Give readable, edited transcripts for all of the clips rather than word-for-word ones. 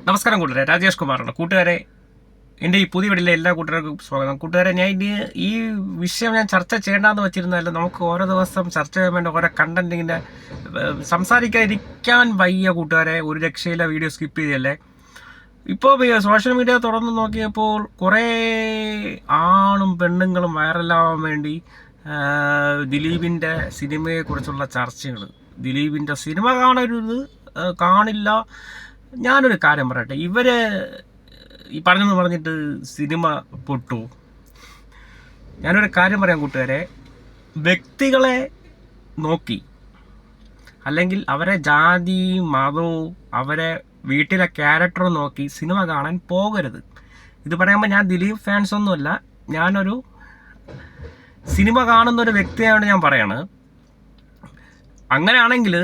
നമസ്കാരം കൂട്ടുകാരെ, രാജേഷ് കുമാറാണ്. കൂട്ടുകാരെ, എൻ്റെ ഈ പുതിയ വീട്ടിലെ എല്ലാ കൂട്ടുകാർക്കും സ്വാഗതം. കൂട്ടുകാരെ, ഞാൻ ഈ വിഷയം ഞാൻ ചർച്ച ചെയ്യേണ്ടെന്ന് വെച്ചിരുന്നാലും നമുക്ക് ഓരോ ദിവസം ചർച്ച ചെയ്യാൻ വേണ്ട ഓരോ കണ്ടന്റ് ഇങ്ങനെ സംസാരിക്കാതിരിക്കാൻ വയ്യ കൂട്ടുകാരെ. ഒരു രക്ഷയില്ല, വീഡിയോ സ്കിപ്പ് ചെയ്യല്ലേ. ഇപ്പോൾ സോഷ്യൽ മീഡിയ തുറന്ന് നോക്കിയപ്പോൾ കുറേ ആണും പെണ്ണുങ്ങളും വൈറലാവാൻ വേണ്ടി ദിലീപിൻ്റെ സിനിമയെക്കുറിച്ചുള്ള ചർച്ചകൾ. ദിലീപിൻ്റെ സിനിമ കാണില്ല. ഞാനൊരു കാര്യം പറയട്ടെ, ഇവര് ഈ പറഞ്ഞിട്ട് സിനിമ പൊട്ടു. ഞാനൊരു കാര്യം പറയാം കൂട്ടുകാരെ, വ്യക്തികളെ നോക്കി അല്ലെങ്കിൽ അവരെ ജാതിയും മതവും അവരെ വീട്ടിലെ ക്യാരക്ടറും നോക്കി സിനിമ കാണാൻ പോകരുത്. ഇത് പറയുമ്പോൾ ഞാൻ ദിലീപ് ഫാൻസ് ഒന്നുമല്ല, ഞാനൊരു സിനിമ കാണുന്നൊരു വ്യക്തിയാണ് ഞാൻ പറയണത്. അങ്ങനെയാണെങ്കിൽ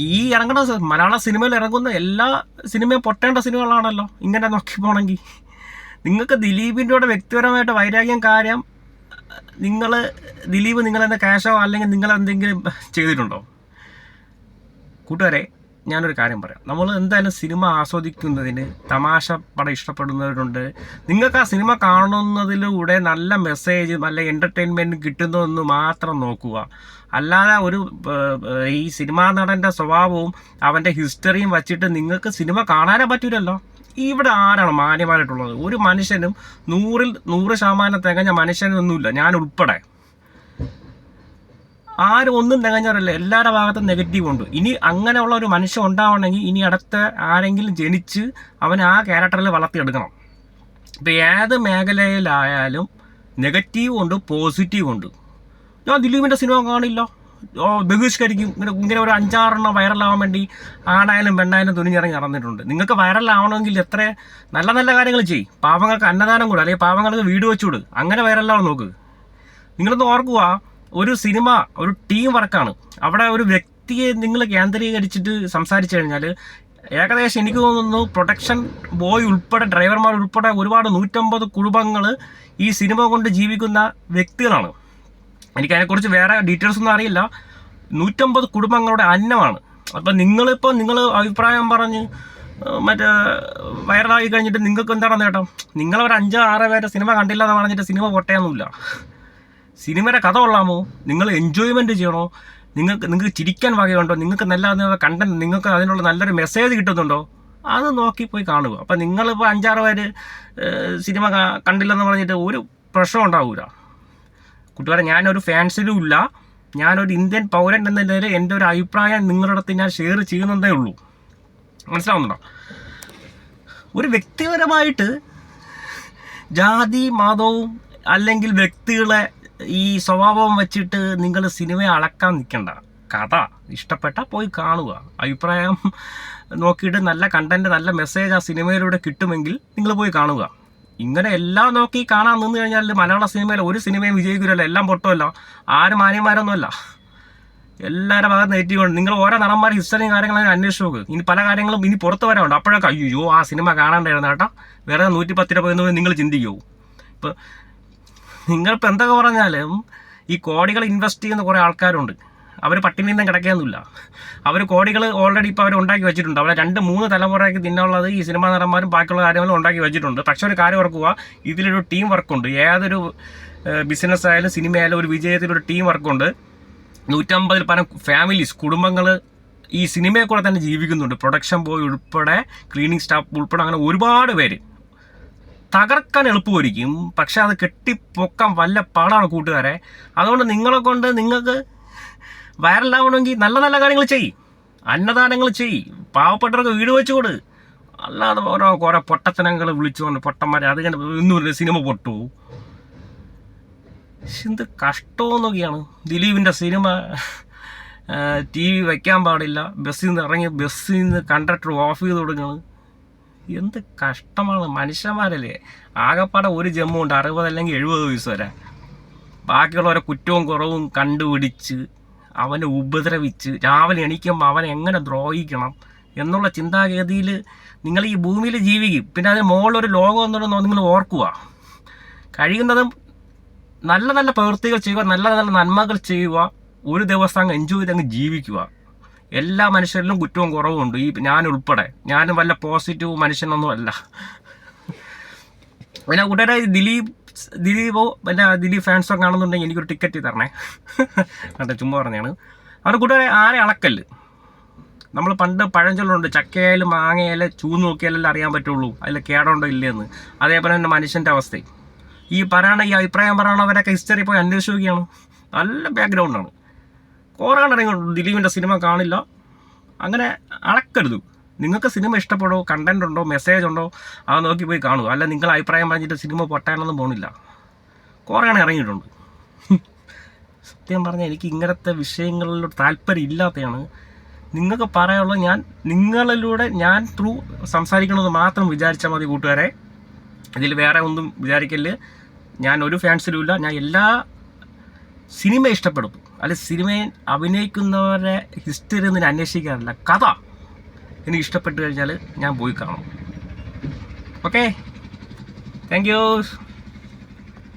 ഈ ഇറങ്ങുന്ന മലയാള സിനിമയിൽ ഇറങ്ങുന്ന എല്ലാ സിനിമയും പൊട്ടേണ്ട സിനിമകളാണല്ലോ ഇങ്ങനെ നോക്കി പോകണമെങ്കിൽ. നിങ്ങൾക്ക് ദിലീപിൻ്റെ കൂടെ വ്യക്തിപരമായിട്ട് വൈരാഗ്യം കാര്യം ദിലീപ് നിങ്ങളെന്താ ക്യാഷോ അല്ലെങ്കിൽ നിങ്ങളെന്തെങ്കിലും ചെയ്തിട്ടുണ്ടോ? കൂട്ടുകാരെ, ഞാനൊരു കാര്യം പറയാം. നമ്മൾ എന്തായാലും സിനിമ ആസ്വദിക്കുന്നതിന് തമാശ പടം ഇഷ്ടപ്പെടുന്നവരുണ്ട്. നിങ്ങൾക്ക് ആ സിനിമ കാണുന്നതിലൂടെ നല്ല മെസ്സേജ് നല്ല എൻ്റർടൈൻമെൻറ്റ് കിട്ടുന്നതെന്ന് മാത്രം നോക്കുക. അല്ലാതെ ഈ സിനിമാ നടൻ്റെ സ്വഭാവവും അവൻ്റെ ഹിസ്റ്ററിയും വച്ചിട്ട് നിങ്ങൾക്ക് സിനിമ കാണാനേ പറ്റൂലല്ലോ. ഇവിടെ ആരാണ് മാന്യമായിട്ടുള്ളത്? ഒരു മനുഷ്യനും 100% തികഞ്ഞ മനുഷ്യനൊന്നുമില്ല, ഞാൻ ഉൾപ്പെടെ. ആരും ഒന്നും തികഞ്ഞവരല്ല, എല്ലാവരുടെ ഭാഗത്തും നെഗറ്റീവ് ഉണ്ട്. ഇനി അങ്ങനെയുള്ള ഒരു മനുഷ്യൻ ഉണ്ടാവണമെങ്കിൽ ഇനി അടുത്ത ആരെങ്കിലും ജനിച്ച് അവൻ ആ ക്യാരക്ടറിൽ വളർത്തിയെടുക്കണം. ഇപ്പം ഏത് മേഖലയിലായാലും നെഗറ്റീവ് ഉണ്ട്, പോസിറ്റീവ് ഉണ്ട്. ഞാൻ ദിലീപിൻ്റെ സിനിമ കാണില്ല, ബഹിഷ്കരിക്കും. ഇങ്ങനെ ഒരു 5-6 വൈറലാവാൻ വേണ്ടി ആണായാലും പെണ്ണായാലും തുനിഞ്ഞിറങ്ങി നടന്നിട്ടുണ്ട്. നിങ്ങൾക്ക് വൈറലാവണമെങ്കിൽ എത്ര നല്ല നല്ല കാര്യങ്ങൾ ചെയ്യും. പാവങ്ങൾക്ക് അന്നദാനം കൂടെ, അല്ലെങ്കിൽ പാവങ്ങൾക്ക് വീട് വെച്ചുകൂട്, അങ്ങനെ വൈറലാവാൻ നോക്ക്. നിങ്ങളൊന്ന് ഓർക്കുക, ഒരു സിനിമ ഒരു ടീം വർക്കാണ്. അവിടെ ഒരു വ്യക്തിയെ നിങ്ങൾ കേന്ദ്രീകരിച്ചിട്ട് സംസാരിച്ചു കഴിഞ്ഞാൽ ഏകദേശം എനിക്ക് തോന്നുന്നു പ്രൊഡക്ഷൻ ബോയ് ഉൾപ്പെടെ ഡ്രൈവർമാർ ഉൾപ്പെടെ ഒരുപാട് 150 കുടുംബങ്ങൾ ഈ സിനിമ കൊണ്ട് ജീവിക്കുന്ന വ്യക്തികളാണ്. എനിക്കതിനെക്കുറിച്ച് വേറെ ഡീറ്റെയിൽസ് ഒന്നും അറിയില്ല. 150 കുടുംബങ്ങളുടെ അന്നമാണ്. അപ്പം നിങ്ങൾ അഭിപ്രായം പറഞ്ഞ് മറ്റേ വൈറലായി കഴിഞ്ഞിട്ട് നിങ്ങൾക്ക് എന്താണ് നേട്ടം? നിങ്ങളൊരു 5-6 പേരെ സിനിമ കണ്ടില്ല എന്ന് പറഞ്ഞിട്ട് സിനിമ പൊട്ടയൊന്നുമില്ല. സിനിമയുടെ കഥ കൊള്ളാമോ? നിങ്ങൾ എൻജോയ്മെൻറ്റ് ചെയ്യണോ? നിങ്ങൾക്ക് ചിരിക്കാൻ വകയുണ്ടോ? നിങ്ങൾക്ക് നല്ല കണ്ടന്റ്, നിങ്ങൾക്ക് അതിനുള്ള നല്ലൊരു മെസ്സേജ് കിട്ടുന്നുണ്ടോ? അത് നോക്കി പോയി കാണുക. അപ്പം നിങ്ങളിപ്പോൾ 5-6 പേര് സിനിമ കണ്ടില്ലെന്ന് പറഞ്ഞിട്ട് ഒരു പ്രശ്നം ഉണ്ടാവില്ല. കൂട്ടുകാരെ, ഞാനൊരു ഫാൻസിലും ഇല്ല. ഞാനൊരു ഇന്ത്യൻ പൗരൻ എന്ന നിലയിൽ എൻ്റെ ഒരു അഭിപ്രായം നിങ്ങളുടെ അടുത്ത് ഞാൻ ഷെയർ ചെയ്യുന്നതേ ഉള്ളൂ. മനസ്സിലാവുന്നുണ്ടോ? ഒരു വ്യക്തിപരമായിട്ട് ജാതി മതവും അല്ലെങ്കിൽ വ്യക്തികളെ ഈ സ്വഭാവം വെച്ചിട്ട് നിങ്ങൾ സിനിമയെ അളക്കാൻ നിൽക്കണ്ട. കഥ ഇഷ്ടപ്പെട്ടാൽ പോയി കാണുക. അഭിപ്രായം നോക്കിയിട്ട് നല്ല കണ്ടന്റ് നല്ല മെസ്സേജ് ആ സിനിമയിലൂടെ കിട്ടുമെങ്കിൽ നിങ്ങൾ പോയി കാണുക. ഇങ്ങനെ എല്ലാം നോക്കി കാണാൻ നിന്ന് കഴിഞ്ഞാൽ മലയാള സിനിമയിൽ ഒരു സിനിമയും വിജയിക്കില്ലല്ലോ. എല്ലാം പൊട്ടുമല്ലോ. ആരും മാന്യന്മാരൊന്നുമല്ല, എല്ലാവരുടെ ഭാഗത്ത് നെഗറ്റീവ് ഉണ്ട്. നിങ്ങൾ ഓരോ നടന്മാരുടെ ഹിസ്റ്ററിയും കാര്യങ്ങളും അന്വേഷിച്ച് നോക്ക്. ഇനി പല കാര്യങ്ങളും ഇനി പുറത്ത് വരാറുണ്ട്. അപ്പോഴൊക്കെ അയ്യോ ആ സിനിമ കാണാണ്ടായിരുന്നു കേട്ടോ, വേറെ 110 രൂപ എന്ന് നിങ്ങൾ ചിന്തിക്കുമോ? ഇപ്പം നിങ്ങളിപ്പോൾ എന്തൊക്കെ പറഞ്ഞാലും ഈ കോടികൾ ഇൻവെസ്റ്റ് ചെയ്യുന്ന കുറേ ആൾക്കാരുണ്ട്. അവർ പട്ടിണിയൊന്നും കിടക്കുകയൊന്നുമില്ല. അവർ കോടികൾ ഓൾറെഡി ഇപ്പോൾ അവർ ഉണ്ടാക്കി വെച്ചിട്ടുണ്ട്. അവരെ 2-3 തലമുറയ്ക്ക് തിന്നുള്ളത് ഈ സിനിമാ നടന്മാരും ബാക്കിയുള്ള കാര്യങ്ങളും ഉണ്ടാക്കി വെച്ചിട്ടുണ്ട്. പക്ഷേ ഒരു കാര്യം ഓർക്കുക, ഇതിലൊരു ടീം വർക്കുണ്ട്. ഏതൊരു ബിസിനസ് ആയാലും സിനിമയായാലും ഒരു വിജയത്തിലൊരു ടീം വർക്കുണ്ട്. 150 പരം ഫാമിലീസ്, കുടുംബങ്ങൾ ഈ സിനിമയെ കൂടെ തന്നെ ജീവിക്കുന്നുണ്ട്. പ്രൊഡക്ഷൻ ബോയ് ഉൾപ്പെടെ, ക്ലീനിങ് സ്റ്റാഫ് ഉൾപ്പെടെ, അങ്ങനെ ഒരുപാട് പേര്. തകർക്കാൻ എളുപ്പമായിരിക്കും, പക്ഷെ അത് കെട്ടിപ്പൊക്കാൻ വല്ല പാടാണ് കൂട്ടുകാരെ. അതുകൊണ്ട് നിങ്ങളെ കൊണ്ട് നിങ്ങൾക്ക് വൈറലാവണമെങ്കിൽ നല്ല നല്ല കാര്യങ്ങൾ ചെയ്യും, അന്നദാനങ്ങൾ ചെയ്യും, പാവപ്പെട്ടവർക്ക് വീട് വെച്ച് കൊടു. അല്ലാതെ കുറേ പൊട്ടത്തനങ്ങൾ വിളിച്ചുകൊണ്ട് പൊട്ടന്മാരെ അതിങ്ങനെ ഒന്നുമില്ല സിനിമ പൊട്ടു. എന്ത് കഷ്ടമെന്നൊക്കെയാണ്. ദിലീപിൻ്റെ സിനിമ TV വയ്ക്കാൻ പാടില്ല, ബസ്സിൽ നിന്ന് കണ്ടക്ടർ ഓഫ് ചെയ്ത് കൊടുക്കുന്നത്. എന്ത് കഷ്ടമാണ്. മനുഷ്യന്മാരല്ലേ. ആകെപ്പാടെ ഒരു ജമ്മുണ്ട് 60 അല്ലെങ്കിൽ 70 വയസ്സ് വരെ. ബാക്കിയുള്ളവരെ കുറ്റവും കുറവും കണ്ടുപിടിച്ച് അവനെ ഉപദ്രവിച്ച് രാവിലെ എണീക്കുമ്പോൾ അവനെ എങ്ങനെ ദ്രോഹിക്കണം എന്നുള്ള ചിന്താഗതിയിൽ നിങ്ങൾ ഈ ഭൂമിയിൽ ജീവിക്കും. പിന്നെ അതിന് മുകളിലൊരു ലോകം എന്നുള്ളത് നിങ്ങൾ ഓർക്കുക. കഴിയുന്നതും നല്ല നല്ല പ്രവൃത്തികൾ ചെയ്യുക, നല്ല നല്ല നന്മകൾ ചെയ്യുക, ഒരു ദിവസം അങ്ങ് എൻജോയ് ചെയ്ത് അങ്ങ് ജീവിക്കുക. എല്ലാ മനുഷ്യരിലും കുറ്റവും കുറവുമുണ്ട്, ഈ ഞാനുൾപ്പെടെ. ഞാനും വല്ല പോസിറ്റീവ് മനുഷ്യനൊന്നും അല്ല. പിന്നെ കൂട്ടുകാരെ ദിലീപോ പിന്നെ ദിലീപ് ഫാൻസോ കാണുന്നുണ്ടെങ്കിൽ എനിക്കൊരു ടിക്കറ്റ് തരണേ. കണ്ടേ, ചുമ്മാ പറഞ്ഞാണ്. അവരുടെ കൂട്ടുകാരെ ആരെ അളക്കല്ല്. നമ്മൾ പണ്ട് പഴഞ്ചൊല്ലുണ്ട്, ചക്കയായാലും മാങ്ങയായാലും ചൂന്ന് നോക്കിയാലല്ലേ അറിയാൻ പറ്റുള്ളൂ അതിൽ കേടുണ്ടോ ഇല്ലയെന്ന്. അതേപോലെ തന്നെ മനുഷ്യൻ്റെ അവസ്ഥയും. ഈ അഭിപ്രായം പറയണവരൊക്കെ ഹിസ്റ്ററി പോയി അന്വേഷിച്ച് നോക്കിയാണ്. നല്ല ബാക്ക്ഗ്രൗണ്ടാണ്. കുറേ ഇറങ്ങിയിട്ടുണ്ട്. ദിലീപിൻ്റെ സിനിമ കാണില്ല, അങ്ങനെ അളക്കരുത്. നിങ്ങൾക്ക് സിനിമ ഇഷ്ടപ്പെടോ, കണ്ടൻറ് ഉണ്ടോ, മെസ്സേജ് ഉണ്ടോ, അത് നോക്കി പോയി കാണുക. അല്ല നിങ്ങൾ അഭിപ്രായം പറഞ്ഞിട്ട് സിനിമ പൊട്ടാനൊന്നും പോണില്ല. കുറേ ഇറങ്ങിയിട്ടുണ്ട്. സത്യം പറഞ്ഞാൽ എനിക്ക് ഇങ്ങനത്തെ വിഷയങ്ങളിലൊരു താല്പര്യം ഇല്ലാത്തതാണ്. നിങ്ങൾക്ക് പറയാനുള്ളത് ഞാൻ നിങ്ങളിലൂടെ ഞാൻ ത്രൂ സംസാരിക്കണമെന്ന് മാത്രം വിചാരിച്ചാൽ മതി കൂട്ടുകാരെ. ഇതിൽ വേറെ ഒന്നും വിചാരിക്കല്. ഞാൻ ഒരു ഫാൻസിലും ഇല്ല. ഞാൻ എല്ലാ സിനിമ ഇഷ്ടപ്പെടും. അല്ലെ സിനിമയിൽ അഭിനയിക്കുന്നവരെ ഹിസ്റ്ററി ഒന്നും അന്വേഷിക്കാറില്ല. കഥ എനിക്ക് ഇഷ്ടപ്പെട്ട് കഴിഞ്ഞാൽ ഞാൻ പോയി കാണും. Okay, thank you.